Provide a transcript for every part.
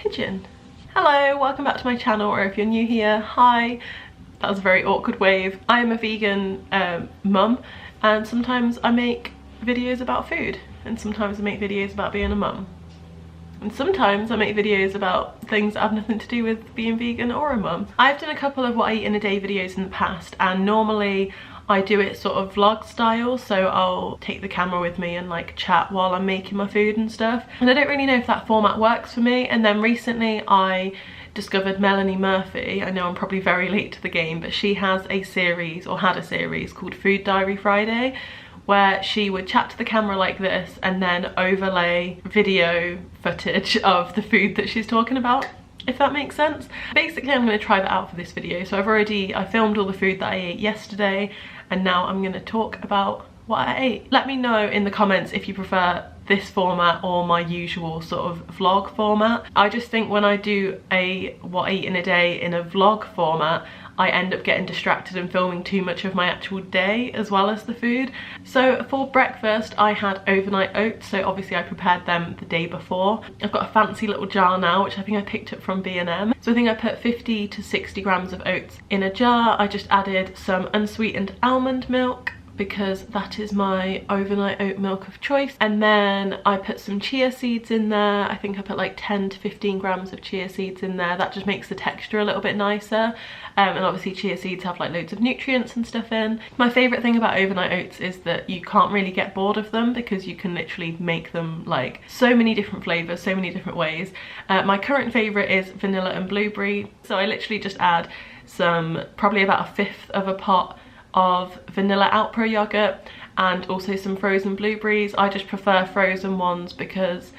pigeon. Hello, welcome back to my channel, or if you're new here, hi. That was a very awkward wave. I am a vegan mum, and sometimes I make videos about food, and sometimes I make videos about being a mum. And sometimes I make videos about things that have nothing to do with being vegan or a mum. I've done a couple of what I eat in a day videos in the past, and normally I do it sort of vlog style, so I'll take the camera with me and like chat while I'm making my food and stuff. And I don't really know if that format works for me. And then recently I discovered Melanie Murphy. I know I'm probably very late to the game, but she has a series, or had a series, called Food Diary Friday, where she would chat to the camera like this and then overlay video footage of the food that she's talking about, if that makes sense. Basically, I'm going to try that out for this video. So I filmed all the food that I ate yesterday, and now I'm going to talk about what I ate. Let me know in the comments if you prefer this format or my usual sort of vlog format. I just think when I do a what I eat in a day in a vlog format, I end up getting distracted and filming too much of my actual day as well as the food. So for breakfast I had overnight oats, so obviously I prepared them the day before. I've got a fancy little jar now, which I think I picked up from B&M. So I think I put 50 to 60 grams of oats in a jar. I just added some unsweetened almond milk, because that is my overnight oat milk of choice. And then I put some chia seeds in there. I think I put like 10 to 15 grams of chia seeds in there. That just makes the texture a little bit nicer. And obviously chia seeds have like loads of nutrients and stuff in. My favourite thing about overnight oats is that you can't really get bored of them, because you can literally make them like so many different flavours, so many different ways. My current favourite is vanilla and blueberry. So I literally just add some, probably about a fifth of a pot of vanilla Alpro yogurt and also some frozen blueberries. I just prefer frozen ones because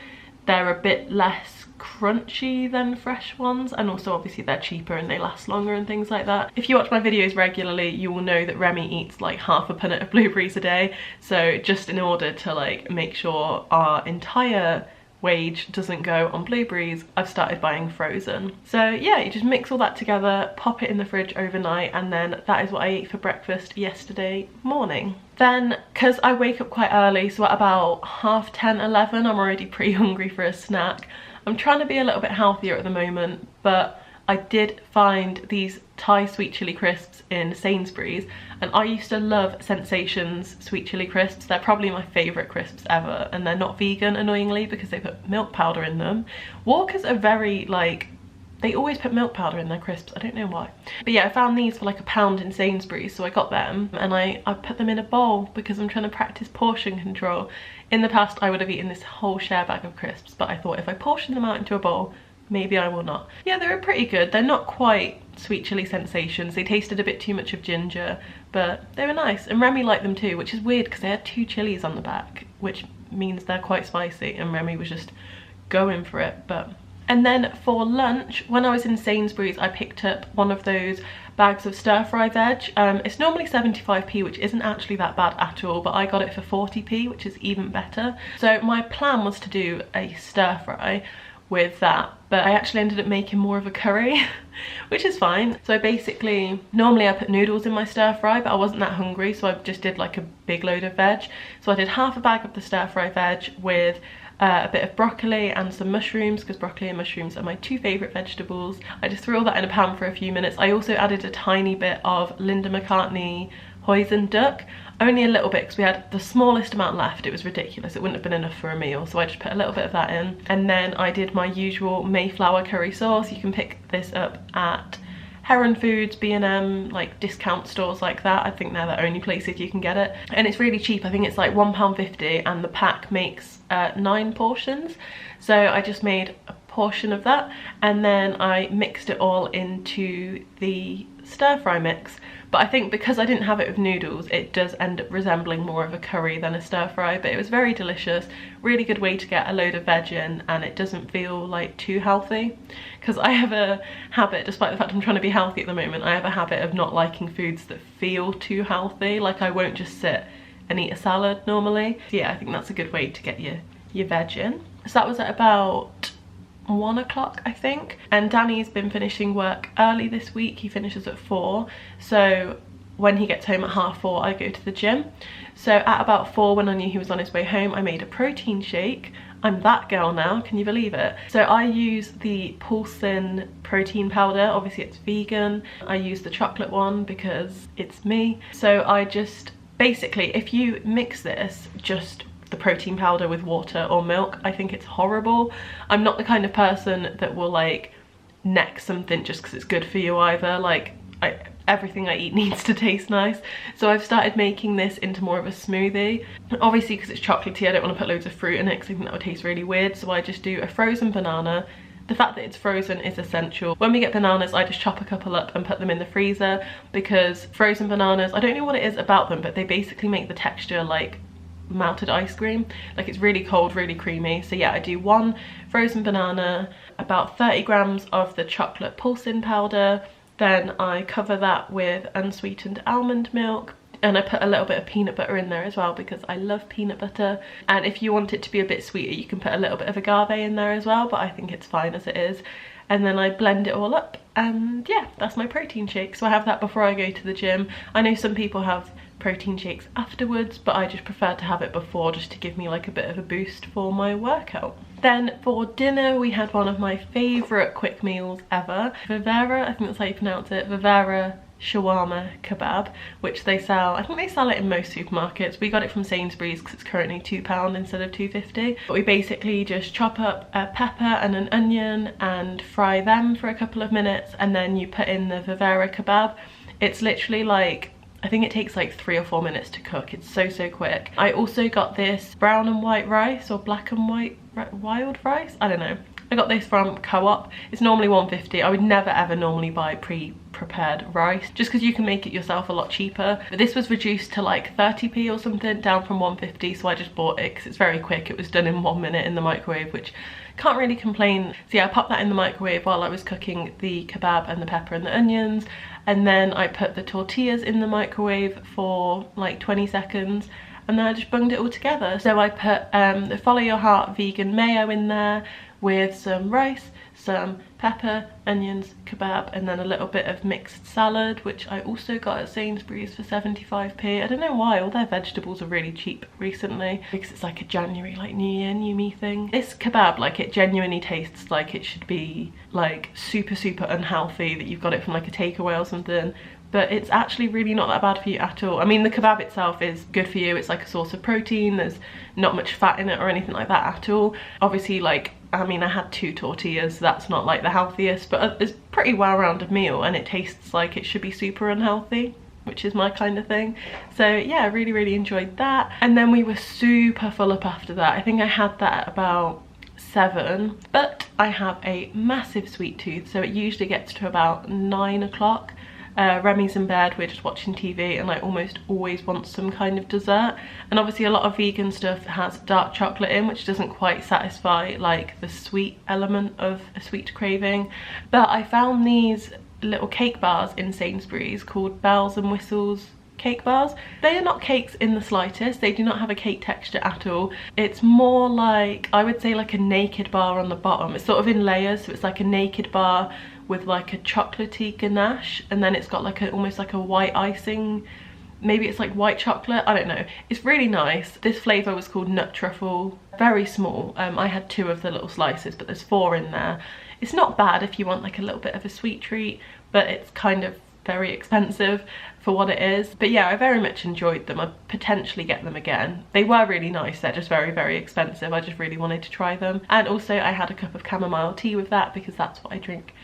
they're a bit less crunchy than fresh ones, and also obviously they're cheaper and they last longer and things like that. If you watch my videos regularly, you will know that Remy eats like half a punnet of blueberries a day, so just in order to like make sure our entire wage doesn't go on blueberries, I've started buying frozen. So yeah, you just mix all that together, pop it in the fridge overnight, and then that is what I ate for breakfast yesterday morning. Then, because I wake up quite early, so at about 10:30, 11, I'm already pretty hungry for a snack. I'm trying to be a little bit healthier at the moment, but I did find these Thai sweet chili crisps in Sainsbury's, and I used to love Sensations sweet chili crisps. They're probably my favourite crisps ever, and they're not vegan, annoyingly, because they put milk powder in them. Walkers are very like, they always put milk powder in their crisps, I don't know why. But yeah, I found these for like £1 in Sainsbury's, so I got them, and I put them in a bowl because I'm trying to practice portion control. In the past I would have eaten this whole share bag of crisps, but I thought if I portion them out into a bowl, maybe I will not. Yeah, they were pretty good. They're not quite sweet chili Sensations. They tasted a bit too much of ginger, but they were nice. And Remy liked them too, which is weird because they had 2 chilies on the back, which means they're quite spicy, and Remy was just going for it. And then for lunch, when I was in Sainsbury's, I picked up one of those bags of stir-fry veg. It's normally 75p, which isn't actually that bad at all, but I got it for 40p, which is even better. So my plan was to do a stir-fry with that, but I actually ended up making more of a curry, which is fine. So basically, normally I put noodles in my stir fry, but I wasn't that hungry, so I just did like a big load of veg. So I did half a bag of the stir fry veg with a bit of broccoli and some mushrooms, because broccoli and mushrooms are my 2 favourite vegetables. I just threw all that in a pan for a few minutes. I also added a tiny bit of Linda McCartney hoisin duck, only a little bit because we had the smallest amount left. It was ridiculous, it wouldn't have been enough for a meal, so I just put a little bit of that in. And then I did my usual Mayflower curry sauce. You can pick this up at Heron Foods, B&M, like discount stores like that. I think they're the only places you can get it, and it's really cheap. I think it's like £1.50, and the pack makes 9 portions, so I just made a portion of that, and then I mixed it all into the stir-fry mix. But I think because I didn't have it with noodles, it does end up resembling more of a curry than a stir-fry, but it was very delicious. Really good way to get a load of veg in, and it doesn't feel like too healthy, because I have a habit, despite the fact I'm trying to be healthy at the moment, I have a habit of not liking foods that feel too healthy. Like, I won't just sit and eat a salad normally. So yeah, I think that's a good way to get your veg in. So that was at about 1 o'clock, I think, and Danny's been finishing work early this week. He finishes at 4, so when he gets home at 4:30, I go to the gym. So at about 4, when I knew he was on his way home, I made a protein shake. I'm that girl now, can you believe it? So I use the Paulson protein powder, obviously it's vegan. I use the chocolate one because it's me. So I just, basically, if you mix this, just the protein powder with water or milk, I think it's horrible. I'm not the kind of person that will like neck something just because it's good for you either. Like, everything I eat needs to taste nice. So I've started making this into more of a smoothie. Obviously because it's chocolatey, I don't want to put loads of fruit in it because I think that would taste really weird. So I just do a frozen banana. The fact that it's frozen is essential. When we get bananas, I just chop a couple up and put them in the freezer, because frozen bananas, I don't know what it is about them, but they basically make the texture like melted ice cream. Like, it's really cold, really creamy. So yeah, I do 1 frozen banana, about 30 grams of the chocolate Paulson powder. Then I cover that with unsweetened almond milk, and I put a little bit of peanut butter in there as well because I love peanut butter. And if you want it to be a bit sweeter, you can put a little bit of agave in there as well, but I think it's fine as it is. And then I blend it all up, and yeah, that's my protein shake. So I have that before I go to the gym. I know some people have protein shakes afterwards, but I just prefer to have it before, just to give me like a bit of a boost for my workout. Then for dinner we had one of my favourite quick meals ever, Vivera, I think that's how you pronounce it, Vivera shawarma kebab, which they sell, I think they sell it in most supermarkets. We got it from Sainsbury's because it's currently £2 instead of £2.50. But we basically just chop up a pepper and an onion and fry them for a couple of minutes, and then you put in the Vivera kebab. It's literally like, I think it takes like 3 or 4 minutes to cook. It's so quick. I also got this brown and white rice, or black and white wild rice, I don't know. I got this from Co-op. It's normally £1.50. I would never ever normally buy pre-prepared rice, just because you can make it yourself a lot cheaper. But this was reduced to like 30p or something, down from £1.50, so I just bought it because it's very quick. It was done in 1 minute in the microwave, which can't really complain. So yeah, I popped that in the microwave while I was cooking the kebab and the pepper and the onions. And then I put the tortillas in the microwave for like 20 seconds. And then I just bunged it all together. So I put the Follow Your Heart vegan mayo in there with some rice, some pepper, onions, kebab, and then a little bit of mixed salad, which I also got at Sainsbury's for 75p. I don't know why, all their vegetables are really cheap recently, because it's like a January, like New Year, New Me thing. This kebab, like, it genuinely tastes like it should be like super unhealthy, that you've got it from like a takeaway or something. But it's actually really not that bad for you at all. I mean, the kebab itself is good for you. It's like a source of protein. There's not much fat in it or anything like that at all. Obviously, like, I mean, I had 2 tortillas. So that's not like the healthiest, but it's a pretty well-rounded meal, and it tastes like it should be super unhealthy, which is my kind of thing. So yeah, I really enjoyed that. And then we were super full up after that. I think I had that at about 7, but I have a massive sweet tooth, so it usually gets to about 9 o'clock. Remy's in bed, we're just watching TV, and I almost always want some kind of dessert. And obviously a lot of vegan stuff has dark chocolate in, which doesn't quite satisfy like the sweet element of a sweet craving. But I found these little cake bars in Sainsbury's called Bells and Whistles cake bars. They are not cakes in the slightest. They do not have a cake texture at all. It's more like, I would say, like a naked bar on the bottom. It's sort of in layers, so it's like a naked bar with like a chocolatey ganache, and then it's got like a almost like a white icing. Maybe it's like white chocolate, I don't know. It's really nice. This flavour was called nut truffle, very small. I had 2 of the little slices, but there's 4 in there. It's not bad if you want like a little bit of a sweet treat, but it's kind of very expensive for what it is. But yeah, I very much enjoyed them. I'd potentially get them again. They were really nice. They're just very expensive. I just really wanted to try them. And also I had a cup of chamomile tea with that, because that's what I drink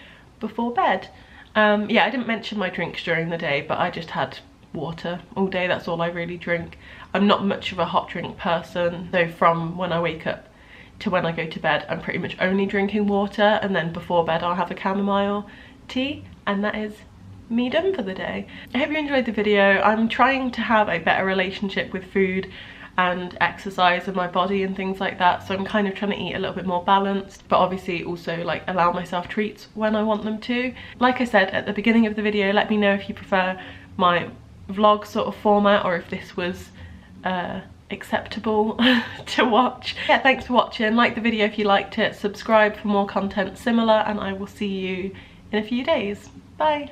before bed. Yeah, I didn't mention my drinks during the day, but I just had water all day. That's all I really drink. I'm not much of a hot drink person, so from when I wake up to when I go to bed, I'm pretty much only drinking water, and then before bed I'll have a chamomile tea, and that is me done for the day. I hope you enjoyed the video. I'm trying to have a better relationship with food and exercise and my body and things like that, so I'm kind of trying to eat a little bit more balanced, but obviously also like allow myself treats when I want them to. Like I said at the beginning of the video, let me know if you prefer my vlog sort of format, or if this was acceptable to watch. Yeah, thanks for watching. Like the video if you liked it, subscribe for more content similar, and I will see you in a few days. Bye.